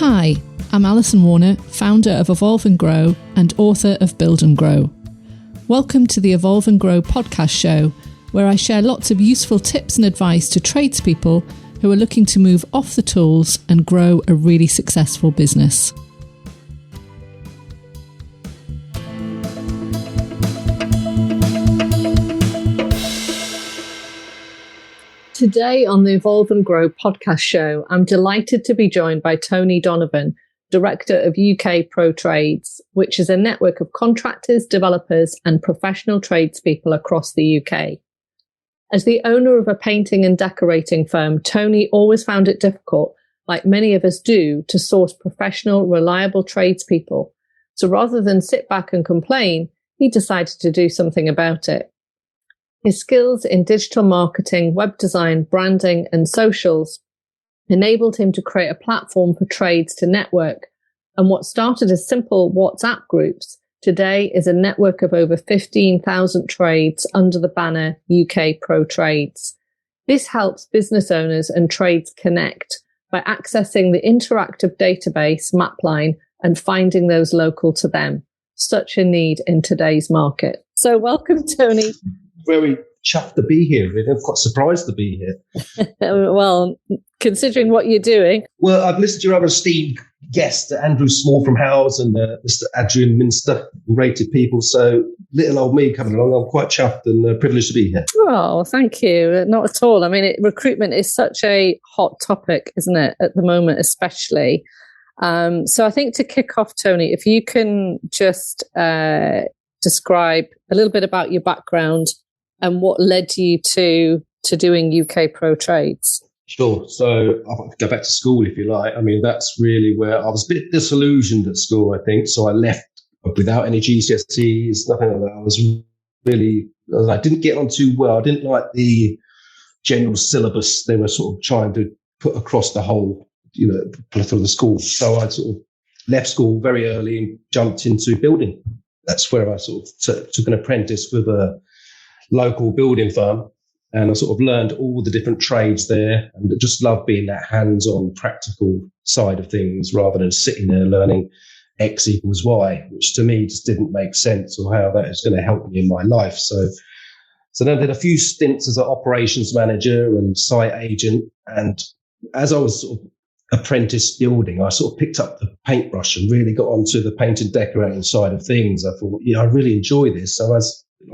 Hi, I'm Alison Warner, founder of Evolve and Grow and author of Build and Grow. Welcome to the Evolve and Grow podcast show, where I share lots of useful tips and advice to tradespeople who are looking to move off the tools and grow a really successful business. Today on the Evolve and Grow podcast show, I'm delighted to be joined by Tony Donovan, Director of UKProTrades, which is a network of contractors, developers and professional tradespeople across the UK. As the owner of a painting and decorating firm, Tony always found it difficult, like many of us do, to source professional, reliable tradespeople. So rather than sit back and complain, he decided to do something about it. His skills in digital marketing, web design, branding and socials enabled him to create a platform for trades to network. And what started as simple WhatsApp groups today is a network of over 15,000 trades under the banner UKProTrades. This helps business owners and trades connect by accessing the interactive database mapline and finding those local to them. Such a need in today's market. So welcome, Tony. Very chuffed to be here, really. I'm quite surprised to be here. Well, considering what you're doing. Well, I've listened to your other esteemed guest, Andrew Small from Howes and Mr. Adrian Minster, rated people. So little old me coming along, I'm quite chuffed and privileged to be here. Oh, thank you. Not at all. I mean, recruitment is such a hot topic, isn't it, at the moment, especially. So I think to kick off, Tony, if you can just describe a little bit about your background and what led you to doing UKProTrades. Sure. So I'll go back to school, if you like. I mean, that's really where I was a bit disillusioned at school, I think. So I left without any GCSEs, nothing like that. I didn't get on too well. I didn't like the general syllabus they were sort of trying to put across the whole, plethora of the school. So I sort of left school very early and jumped into building. That's where I sort of took an apprentice with a local building firm. And I sort of learned all the different trades there and just loved being that hands-on practical side of things rather than sitting there learning X equals Y, which to me just didn't make sense or how that is going to help me in my life. So then I did a few stints as an operations manager and site agent. And as I was sort of apprentice building, I sort of picked up the paintbrush and really got onto the paint and decorating side of things. I thought, I really enjoy this. So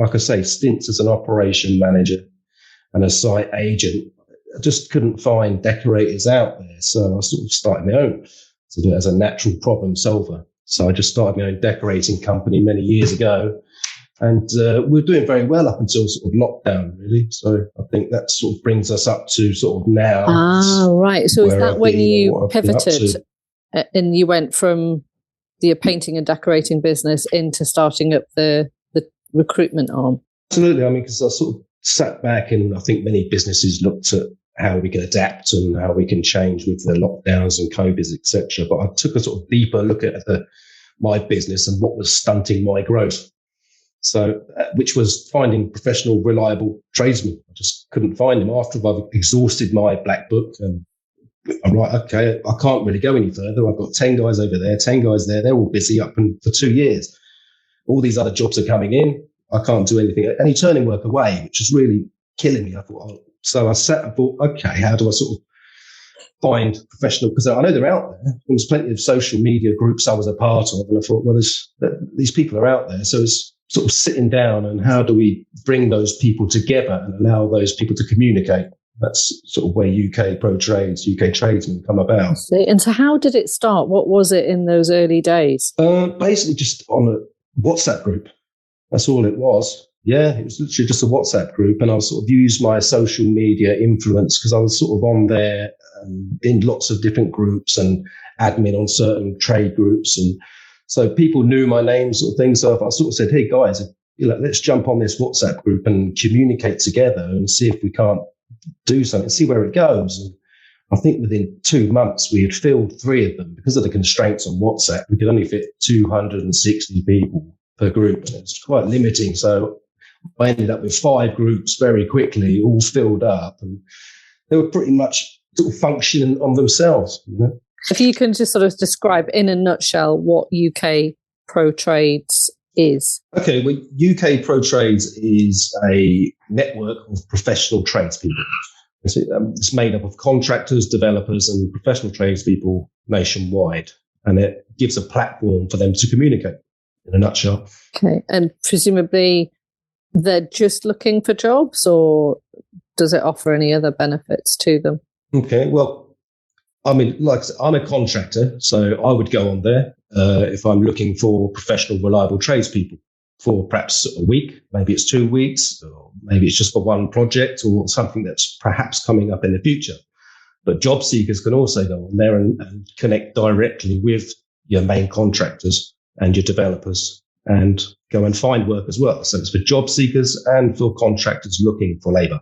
like I say, stints as an operation manager and a site agent, I just couldn't find decorators out there. So I sort of started my own to do it as a natural problem solver. So I just started my own decorating company many years ago. And we're doing very well up until sort of lockdown, really. So I think that sort of brings us up to sort of now. Ah, right. So is that when you pivoted and you went from the painting and decorating business into starting up the recruitment arm? Absolutely. I mean, because I sort of sat back and I think many businesses looked at how we can adapt and how we can change with the lockdowns and COVIDs, etc. But I took a sort of deeper look at my business and what was stunting my growth. So, which was finding professional, reliable tradesmen. I just couldn't find them after I've exhausted my black book. And I'm like, okay, I can't really go any further. I've got 10 guys over there, 10 guys there. They're all busy up for 2 years. All these other jobs are coming in. I can't do anything. And he's turning work away, which is really killing me. I thought, so I sat and thought, okay, how do I sort of find professional? Because I know they're out there. There's plenty of social media groups I was a part of. And I thought, well, these people are out there. So it's sort of sitting down and how do we bring those people together and allow those people to communicate? That's sort of where UKProTrades, UK Tradesmen come about. I see. And so how did it start? What was it in those early days? Basically just on a WhatsApp group. That's all it was. Yeah, it was literally just a WhatsApp group. And I sort of used my social media influence because I was sort of on there in lots of different groups and admin on certain trade groups. And so people knew my name sort of thing. So if I sort of said, hey, guys, let's jump on this WhatsApp group and communicate together and see if we can't do something, see where it goes. And I think within 2 months, we had filled 3 of them. Because of the constraints on WhatsApp, we could only fit 260 people per group. And it's quite limiting. So I ended up with 5 groups very quickly, all filled up. And they were pretty much sort of functioning on themselves, If you can just sort of describe in a nutshell what UKProTrades is. Okay, well, UKProTrades is a network of professional tradespeople. It's made up of contractors, developers, and professional tradespeople nationwide, and it gives a platform for them to communicate, in a nutshell. Okay, and presumably they're just looking for jobs, or does it offer any other benefits to them? Okay, well, I mean, like I said, I'm a contractor, so I would go on there if I'm looking for professional, reliable tradespeople for perhaps a week, maybe it's 2 weeks, or maybe it's just for one project or something that's perhaps coming up in the future. But job seekers can also go on there and connect directly with your main contractors and your developers and go and find work as well. So it's for job seekers and for contractors looking for labour.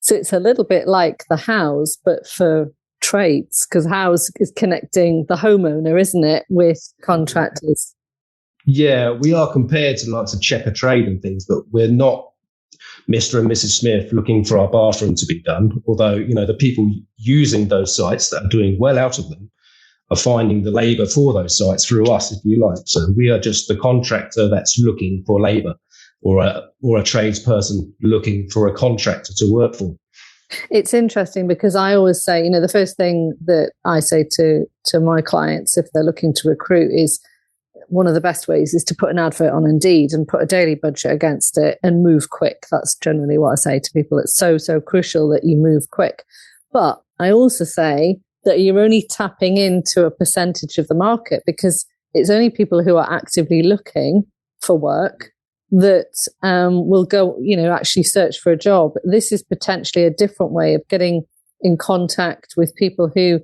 So it's a little bit like the house, but for trades, because house is connecting the homeowner, isn't it, with contractors? Yeah, we are compared to lots of checker trade and things, but we're not Mr. and Mrs. Smith looking for our bathroom to be done. Although, you know, the people using those sites that are doing well out of them are finding the labour for those sites through us, if you like. So we are just the contractor that's looking for labour, or a tradesperson looking for a contractor to work for. It's interesting because I always say, you know, the first thing that I say to my clients if they're looking to recruit is one of the best ways is to put an advert on Indeed and put a daily budget against it and move quick. That's generally what I say to people. It's so crucial that you move quick. But I also say that you're only tapping into a percentage of the market, because it's only people who are actively looking for work that will go, you know, actually search for a job. This is potentially a different way of getting in contact with people who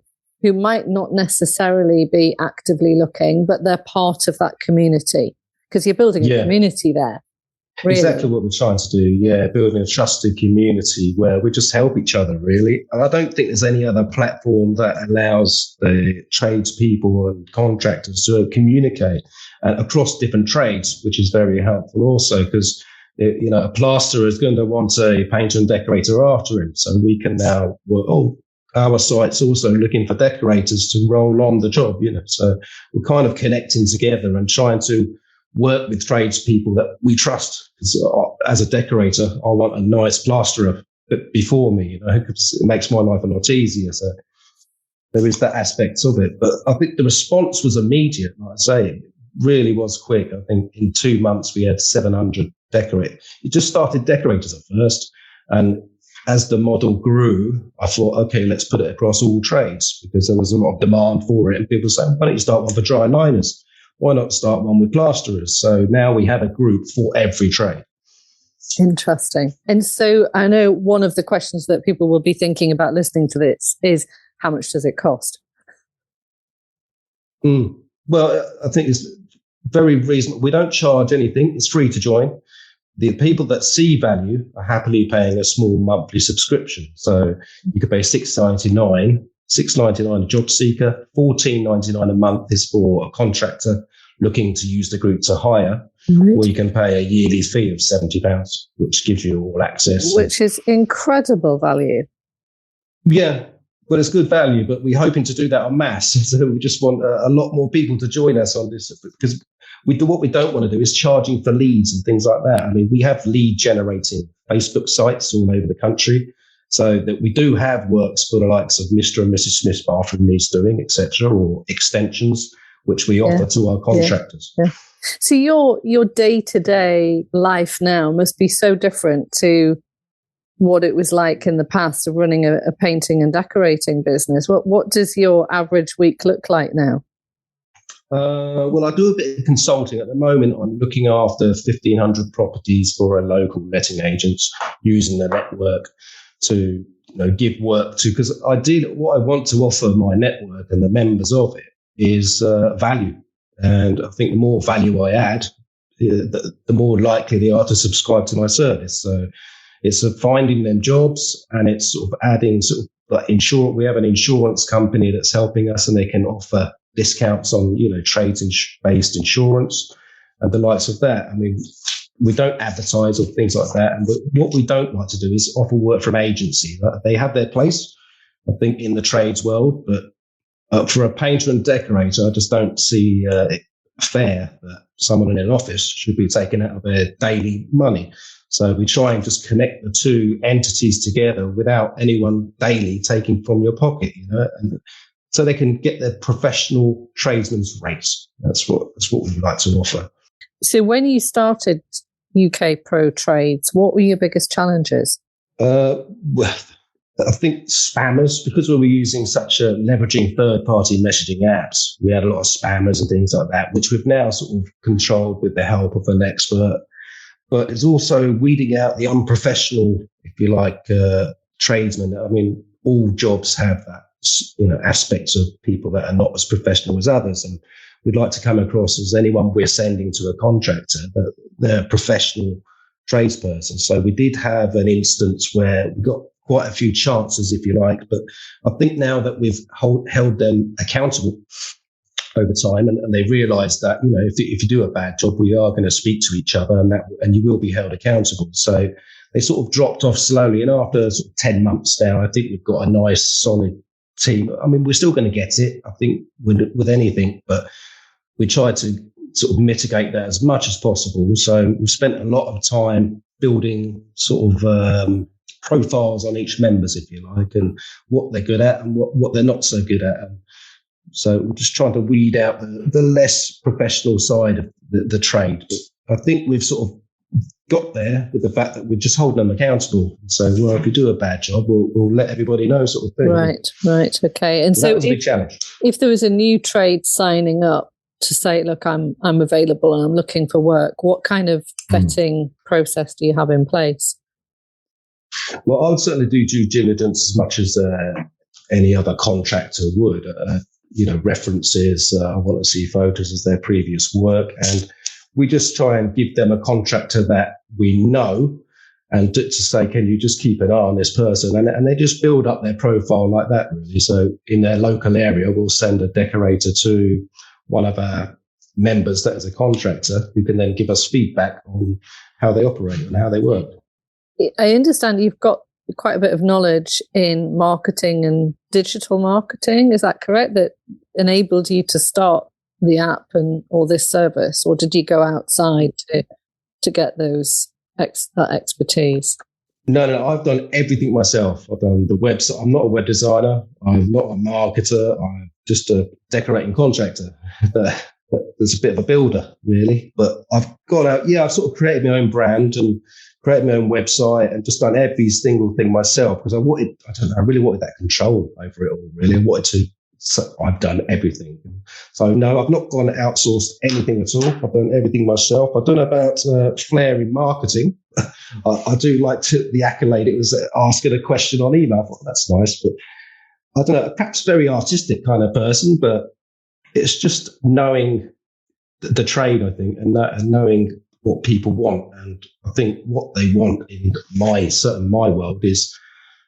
might not necessarily be actively looking, but they're part of that community, because you're building a community there. Really. Exactly what we're trying to do. Yeah, building a trusted community where we just help each other, really. And I don't think there's any other platform that allows the tradespeople and contractors to communicate across different trades, which is very helpful also, because, you know, a plasterer is going to want a painter and decorator after him. So we can now, our site's also looking for decorators to roll on the job, you know. So we're kind of connecting together and trying to work with tradespeople that we trust. As a decorator, I want a nice plasterer before me, you know, because it makes my life a lot easier. So there is that aspect of it. But I think the response was immediate. Like I say, it really was quick. I think in 2 months we had 700 decorators. It just started decorators at first. And as the model grew, I thought, okay, let's put it across all trades, because there was a lot of demand for it. And people saying, why don't you start one for dry liners? Why not start one with plasterers? So now we have a group for every trade. Interesting. And so I know one of the questions that people will be thinking about listening to this is, how much does it cost? Well, I think it's very reasonable. We don't charge anything. It's free to join. The people that see value are happily paying a small monthly subscription. So you could pay $6.99 a job seeker, $14.99 a month is for a contractor looking to use the group to hire, or you can pay a yearly fee of £70, which gives you all access. Which is incredible value. Yeah, well, it's good value, but we're hoping to do that en masse. So we just want a lot more people to join us on this, because what we don't want to do is charging for leads and things like that. I mean, we have lead generating Facebook sites all over the country, so that we do have works for the likes of Mr. and Mrs. Smith's bathroom needs doing, etc., or extensions, which we offer to our contractors. Yeah. So your day-to-day life now must be so different to what it was like in the past of running a painting and decorating business. What does your average week look like now? Well, I do a bit of consulting. At the moment, I'm looking after 1,500 properties for a local letting agents, using the network to give work to, because what I want to offer my network and the members of it is value. And I think the more value I add, the more likely they are to subscribe to my service. So it's finding them jobs, and it's sort of adding like insurance. We have an insurance company that's helping us, and they can offer discounts on, trades-based insurance and the likes of that. I mean, we don't advertise or things like that. And what we don't like to do is offer work from agency. They have their place, I think, in the trades world, but For a painter and decorator, I just don't see it fair that someone in an office should be taking out of their daily money. So we try and just connect the two entities together without anyone daily taking from your pocket, and so they can get their professional tradesman's rates. That's what we like to offer. So when you started UKProTrades, what were your biggest challenges? Well, I think spammers, because we were using leveraging third-party messaging apps, we had a lot of spammers and things like that, which we've now sort of controlled with the help of an expert. But it's also weeding out the unprofessional, if you like, tradesmen. I mean, all jobs have that, aspects of people that are not as professional as others. And we'd like to come across as anyone we're sending to a contractor, that they're a professional tradesperson. So we did have an instance where we got quite a few chances, if you like. But I think now that we've held them accountable over time, and they realise that, if you do a bad job, we are going to speak to each other, and you will be held accountable. So they sort of dropped off slowly. And after sort of 10 months now, I think we've got a nice, solid team. I mean, we're still going to get it, I think, with anything, but we try to sort of mitigate that as much as possible. So we've spent a lot of time building sort of profiles on each members, if you like, and what they're good at and what they're not so good at. And so we're just trying to weed out the less professional side of the trade. But I think we've sort of got there with the fact that we're just holding them accountable. So, well, if you do a bad job, we'll let everybody know, sort of thing. Right. Okay. And so that was a big challenge. If there was a new trade signing up to say, look, I'm available and I'm looking for work, what kind of vetting process do you have in place? Well, I'll certainly do due diligence as much as any other contractor would. References. I want to see photos of their previous work, and we just try and give them a contractor that we know, and to say, can you just keep an eye on this person? And they just build up their profile like that, really. So in their local area, we'll send a decorator to one of our members that is a contractor, who can then give us feedback on how they operate and how they work. I understand you've got quite a bit of knowledge in marketing and digital marketing. Is that correct? That enabled you to start the app and all this service, or did you go outside to get that expertise? No, I've done everything myself. I've done the website. I'm not a web designer. I'm not a marketer. I'm just a decorating contractor. There's a bit of a builder, really. But I've gone out. Yeah, I've sort of created my own brand and created my own website and just done every single thing myself, because I really wanted that control over it all, really. So I've done everything. So no, I've not gone outsourced anything at all. I've done everything myself. I don't know about flair in marketing. I do like the accolade. It was asking a question on email. I thought, that's nice, but I don't know, perhaps very artistic kind of person, but it's just knowing the trade, I think, and knowing what people want. And I think what they want in my world is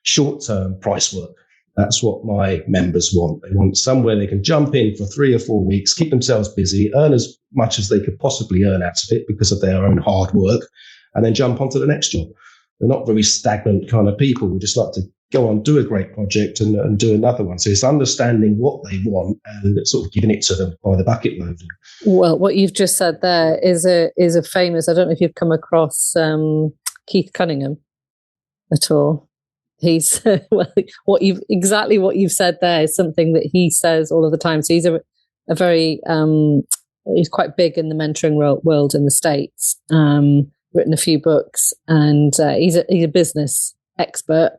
short-term price work. That's what my members want. They want somewhere they can jump in for 3 or 4 weeks, keep themselves busy, earn as much as they could possibly earn out of it because of their own hard work, and then jump onto the next job. They're not very stagnant kind of people. We just like to go on, do a great project and do another one. So it's understanding what they want and sort of giving it to them by the bucket load. Well, what you've just said there is a famous, I don't know if you've come across Keith Cunningham at all. He's what you've said there is something that he says all of the time. So he's a very he's quite big in the mentoring world in the States. Written a few books, and he's a business expert.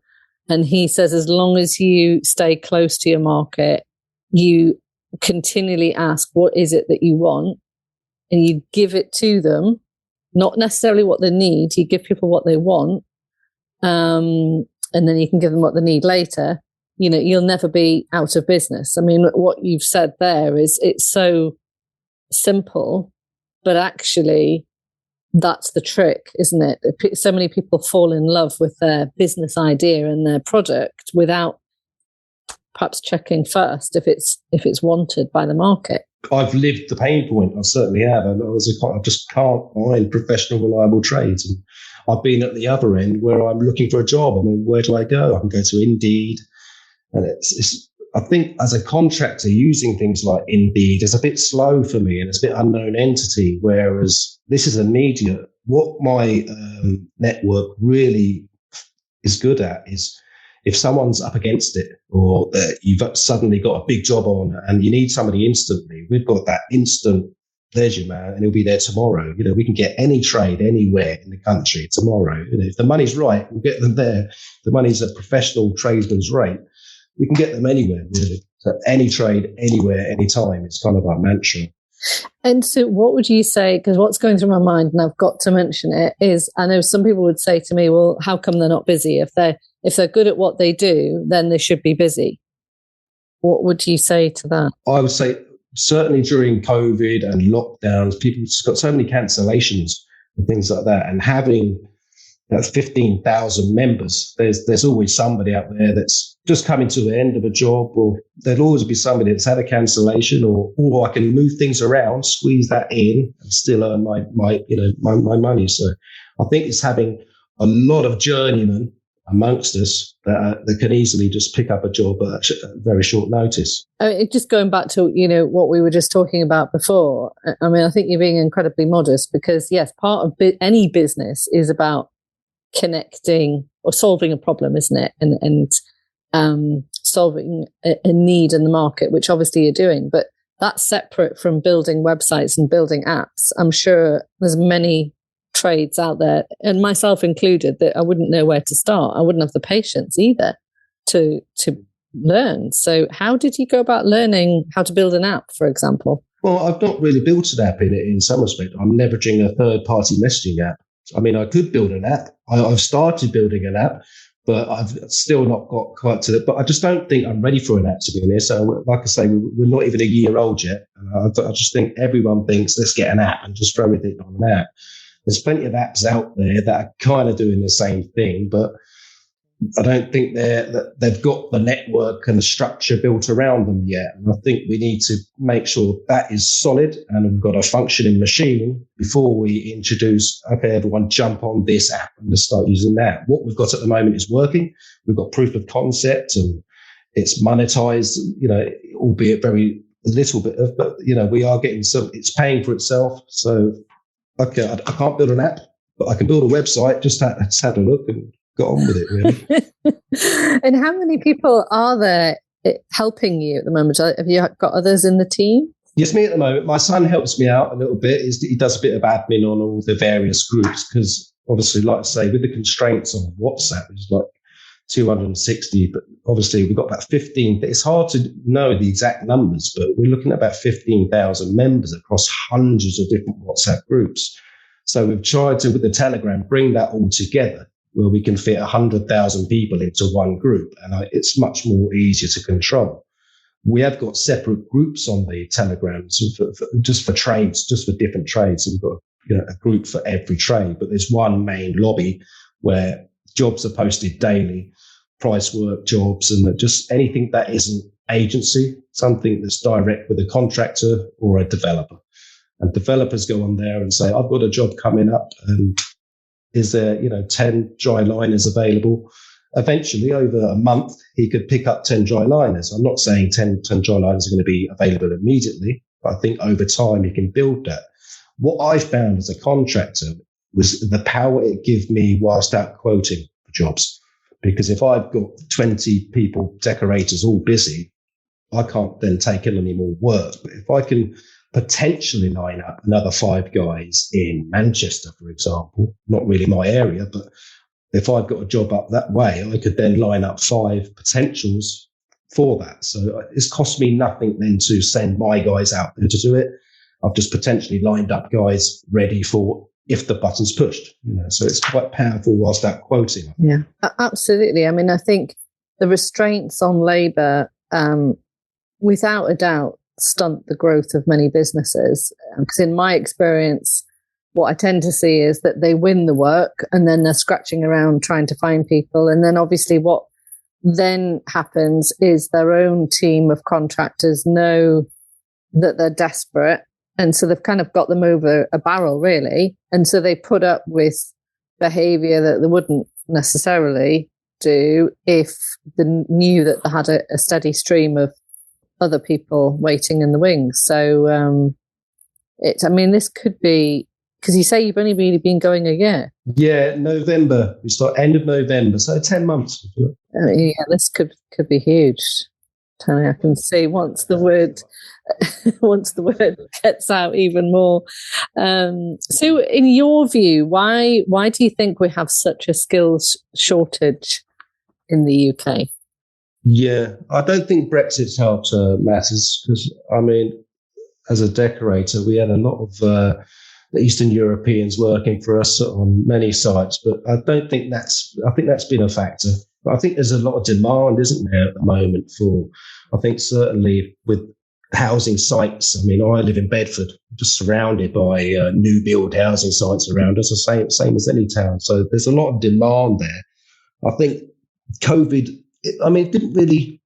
And he says, as long as you stay close to your market, you continually ask, what is it that you want? And you give it to them, not necessarily what they need. You give people what they want. And then you can give them what they need later. You'll never be out of business. I mean, what you've said there is, it's so simple, but actually that's the trick, isn't it? So many people fall in love with their business idea and their product without perhaps checking first if it's wanted by the market. I've lived the pain point. I certainly have. I just can't find professional, reliable trades. And I've been at the other end where I'm looking for a job. I mean, where do I go? I can go to Indeed, and I think as a contractor, using things like Indeed is a bit slow for me, and it's a bit unknown entity, whereas this is immediate. What my network really is good at is if someone's up against it, or you've suddenly got a big job on and you need somebody instantly, we've got that instant, there's your man, and he'll be there tomorrow. You know, we can get any trade anywhere in the country tomorrow. You know, if the money's right, we'll get them there. The money's a professional tradesman's rate. We can get them anywhere, really. So any trade, anywhere, anytime. It's kind of our mantra. And so what would you say, because what's going through my mind, and I've got to mention it, is I know some people would say to me, well, how come they're not busy? If they're good at what they do, then they should be busy. What would you say to that? I would say certainly during COVID and lockdowns, people just got so many cancellations and things like that. And having that's 15,000 members. There's always somebody out there that's just coming to the end of a job, or there'll always be somebody that's had a cancellation, or I can move things around, squeeze that in, and still earn my money. So I think it's having a lot of journeymen amongst us that can easily just pick up a job at very short notice. Just going back to what we were just talking about before. I mean, I think you're being incredibly modest, because yes, part of any business is about connecting or solving a problem, isn't it? And solving a need in the market, which obviously you're doing. But that's separate from building websites and building apps. I'm sure there's many trades out there, and myself included, that I wouldn't know where to start. I wouldn't have the patience either to learn. So how did you go about learning how to build an app, for example? Well, I've not really built an app in some respect. I'm leveraging a third-party messaging app. I mean, I could build an app. I've started building an app, but I've still not got quite to it. But I just don't think I'm ready for an app, to be honest. So, like I say, we're not even a year old yet. I just think everyone thinks, let's get an app and just throw everything on an app. There's plenty of apps out there that are kind of doing the same thing, but I don't think they've got the network and the structure built around them yet. And I think we need to make sure that is solid and we've got a functioning machine before we introduce, okay, everyone jump on this app and just start using that. What we've got at the moment is working. We've got proof of concept and it's monetized, albeit very little bit of, but, we are getting some, it's paying for itself. So, okay, I can't build an app, but I can build a website. Just had a look and got on with it, really. And how many people are there helping you at the moment? Have you got others in the team? Yes, me at the moment. My son helps me out a little bit. He does a bit of admin on all the various groups, because obviously, like I say, with the constraints on WhatsApp, it's like 260, but obviously we've got about 15. It's hard to know the exact numbers, but we're looking at about 15,000 members across hundreds of different WhatsApp groups. So we've tried to, with the Telegram, bring that all together where we can fit 100,000 people into one group, and it's much more easier to control. We have got separate groups on the Telegram just for trades, just for different trades. So we've got a group for every trade, but there's one main lobby where jobs are posted daily, price work jobs, and just anything that isn't agency, something that's direct with a contractor or a developer. And developers go on there and say, I've got a job coming up, and is there, 10 dry liners available? Eventually, over a month, he could pick up 10 dry liners. I'm not saying 10 dry liners are going to be available immediately, but I think over time he can build that. What I found as a contractor was the power it gave me whilst out quoting for jobs. Because if I've got 20 people, decorators, all busy, I can't then take in any more work. But if I can potentially line up another 5 guys in Manchester, for example, not really my area, but if I've got a job up that way, I could then line up 5 potentials for that. So it's cost me nothing then to send my guys out there to do it. I've just potentially lined up guys ready for if the button's pushed, so it's quite powerful whilst out quoting. Yeah, absolutely. I mean, I think the restraints on labour, without a doubt, stunt the growth of many businesses. Because in my experience, what I tend to see is that they win the work and then they're scratching around trying to find people. And then obviously what then happens is their own team of contractors know that they're desperate. And so they've kind of got them over a barrel, really. And so they put up with behaviour that they wouldn't necessarily do if they knew that they had a steady stream of other people waiting in the wings. So this could be, because you say you've only really been going a year. Yeah, November. We start end of November, so 10 months. This could be huge. Tony, I can see once the word gets out even more. So in your view, why do you think we have such a skills shortage in the UK? Yeah, I don't think Brexit's helped matters, because, as a decorator, we had a lot of the Eastern Europeans working for us on many sites, but I think that's been a factor. But I think there's a lot of demand, isn't there, at the moment I think certainly with housing sites. I live in Bedford, just surrounded by new build housing sites around us, the same as any town. So there's a lot of demand there. I think COVID, it didn't really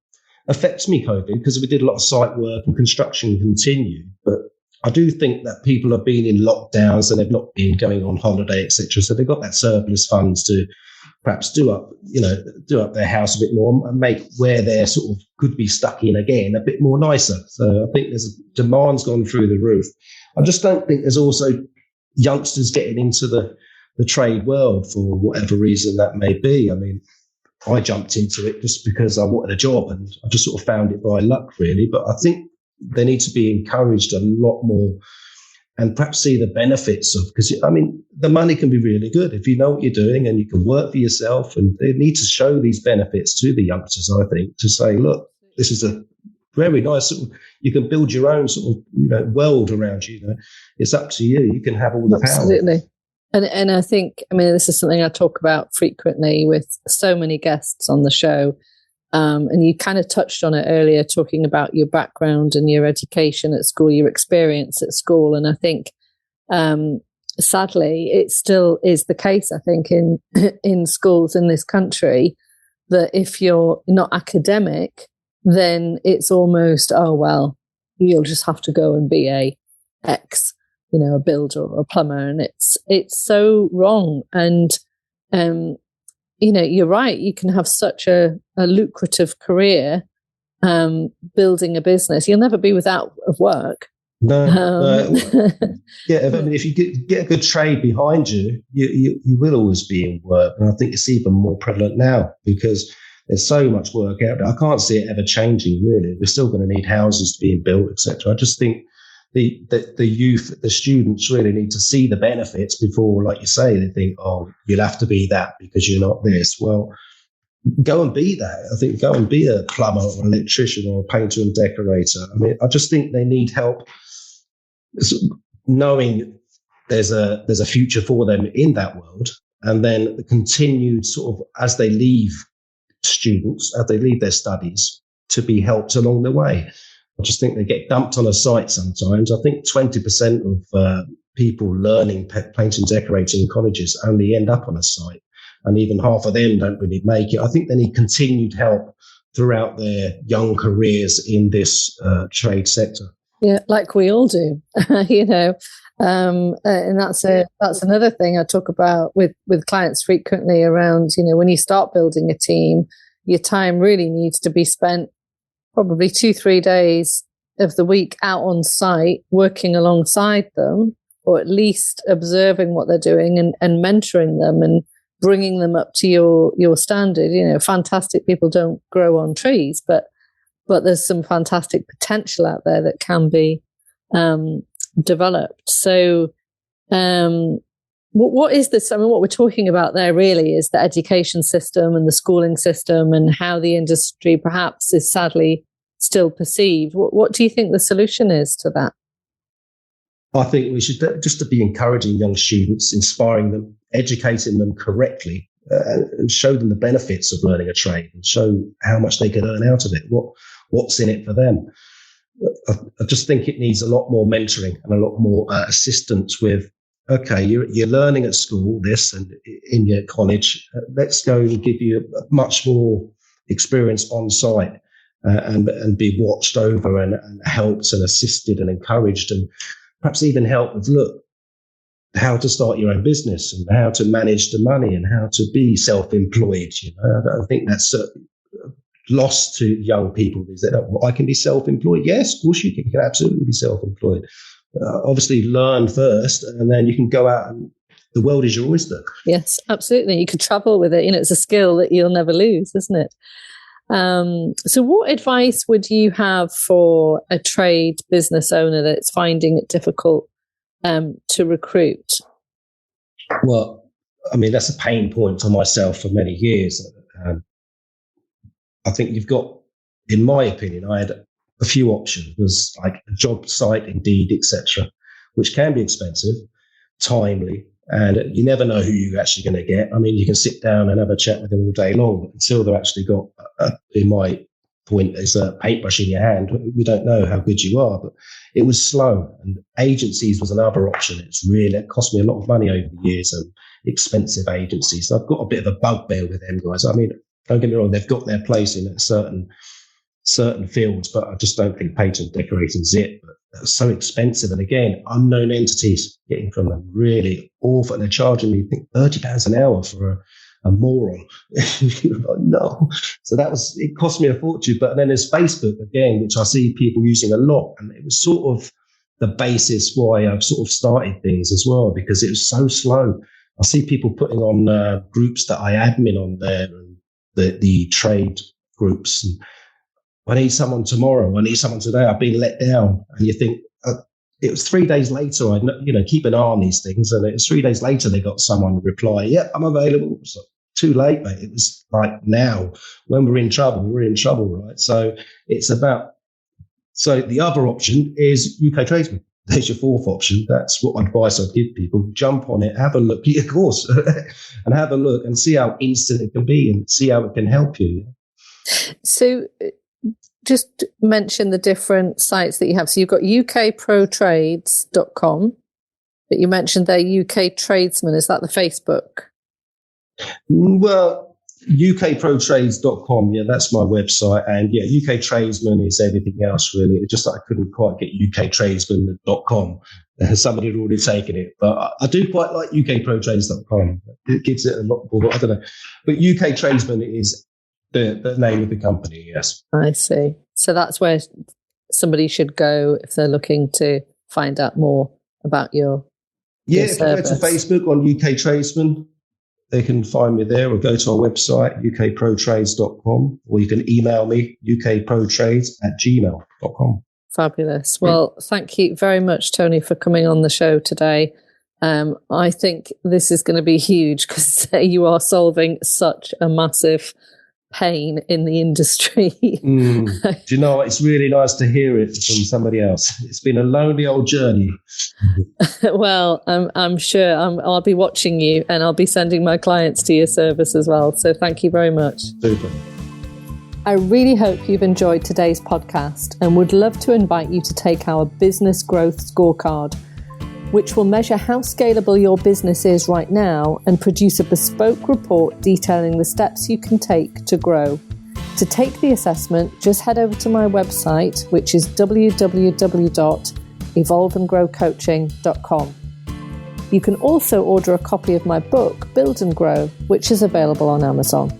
affect me, COVID, because we did a lot of site work and construction continued. But I do think that people have been in lockdowns and they've not been going on holiday, etc. So they've got that surplus funds to perhaps do up their house a bit more and make where they're sort of could be stuck in again a bit more nicer. So I think demand's gone through the roof. I just don't think there's also youngsters getting into the trade world for whatever reason that may be. I jumped into it just because I wanted a job, and I just sort of found it by luck, really. But I think they need to be encouraged a lot more and perhaps see the benefits of, because, the money can be really good if you know what you're doing and you can work for yourself, and they need to show these benefits to the youngsters, I think, to say, look, this is a very nice sort of, you can build your own sort of, world around you. It's up to you. You can have all the power. Absolutely. And I think, this is something I talk about frequently with so many guests on the show. And you kind of touched on it earlier, talking about your background and your education at school, your experience at school. And I think, sadly, it still is the case, I think, in schools in this country, that if you're not academic, then it's almost, oh, well, you'll just have to go and be a X, a builder or a plumber. And it's so wrong. And, you're right. You can have such a lucrative career building a business. You'll never be without of work. No. Yeah, if you get a good trade behind you, you will always be in work. And I think it's even more prevalent now because there's so much work out there. I can't see it ever changing, really. We're still going to need houses to be built, etc. I just think the youth, the students really need to see the benefits before, like you say, they think, oh, you'll have to be that because you're not this. Well, go and be that. I think go and be a plumber or an electrician or a painter and decorator. I just think they need help knowing there's a future for them in that world, and then the continued sort of, as they leave their studies, to be helped along the way. I just think they get dumped on a site sometimes. I think 20% of people learning painting and decorating in colleges only end up on a site, and even half of them don't really make it. I think they need continued help throughout their young careers in this trade sector. Yeah, like we all do, and that's another thing I talk about with clients frequently around, when you start building a team, your time really needs to be spent probably 2-3 days of the week out on site, working alongside them, or at least observing what they're doing and mentoring them and bringing them up to your standard. Fantastic people don't grow on trees, but there's some fantastic potential out there that can be developed. So what is this? What we're talking about there really is the education system and the schooling system and how the industry perhaps is sadly still perceived. What do you think the solution is to that? I think we should just to be encouraging young students, inspiring them, educating them correctly, and show them the benefits of learning a trade and show how much they can earn out of it, what's in it for them. I just think it needs a lot more mentoring and a lot more assistance with, okay, you're learning at school this and in your college, let's go and give you a much more experience on site and be watched over and helped and assisted and encouraged, and perhaps even help with, look, how to start your own business and how to manage the money and how to be self-employed. I think that's lost to young people. Is that I can be self-employed? Yes, of course you can. You can absolutely be self-employed. Obviously, learn first, and then you can go out and the world is your oyster. Yes, absolutely. You could travel with it. It's a skill that you'll never lose, isn't it? So what advice would you have for a trade business owner that's finding it difficult to recruit? Well, I mean, that's a pain point for myself for many years. I think you've got, in my opinion, I had a few options. It was like a job site, Indeed, etc., which can be expensive, timely, and you never know who you're actually going to get. I mean, you can sit down and have a chat with them all day long, but until they've actually got, in my point, is a paintbrush in your hand, we don't know how good you are. But it was slow, and agencies was another option. It cost me a lot of money over the years, and expensive agencies. So I've got a bit of a bugbear with them guys. I mean, don't get me wrong, they've got their place in certain fields, but I just don't think paint and decorating's it. But they're so expensive, and again, unknown entities getting from them, really awful. And they're charging me, I think, £30 an hour for a moron. No. So it cost me a fortune. But then there's Facebook again, which I see people using a lot, and it was sort of the basis why I've sort of started things as well, because it was so slow. I see people putting on groups that I admin on there, and the trade groups, and I need someone tomorrow, I need someone today, I've been let down. And you think, it was 3 days later, I keep an eye on these things, and it was 3 days later they got someone reply, yep, I'm available. So too late, mate. It was like, now, when we're in trouble, right? So so the other option is UK Tradesmen. There's your fourth option. That's what advice I'd give people. Jump on it, have a look, of course, and have a look and see how instant it can be and see how it can help you. So just mention the different sites that you have. So you've got UKProTrades.com, but you mentioned there UK Tradesmen. Is that the Facebook? Well, UKProTrades.com, yeah, that's my website. And yeah, UK Tradesmen is everything else, really. It's just that I couldn't quite get UKTradesmen.com. Somebody had already taken it. But I do quite like UKProTrades.com. It gives it a lot more, I don't know. But UK Tradesmen is the name of the company, yes. I see. So that's where somebody should go if they're looking to find out more about your if you go to Facebook on UK Tradesmen, they can find me there, or go to our website, ukprotrades.com, or you can email me, ukprotrades@gmail.com. Fabulous. Well, thank you very much, Tony, for coming on the show today. I think this is going to be huge because you are solving such a massive pain in the industry. Do you know what? It's really nice to hear it from somebody else. It's been a lonely old journey. Well, I'm sure I'll be watching you, and I'll be sending my clients to your service as well. So thank you very much. Super. I really hope you've enjoyed today's podcast and would love to invite you to take our business growth scorecard, which will measure how scalable your business is right now and produce a bespoke report detailing the steps you can take to grow. To take the assessment, just head over to my website, which is www.evolveandgrowcoaching.com. You can also order a copy of my book, Build and Grow, which is available on Amazon.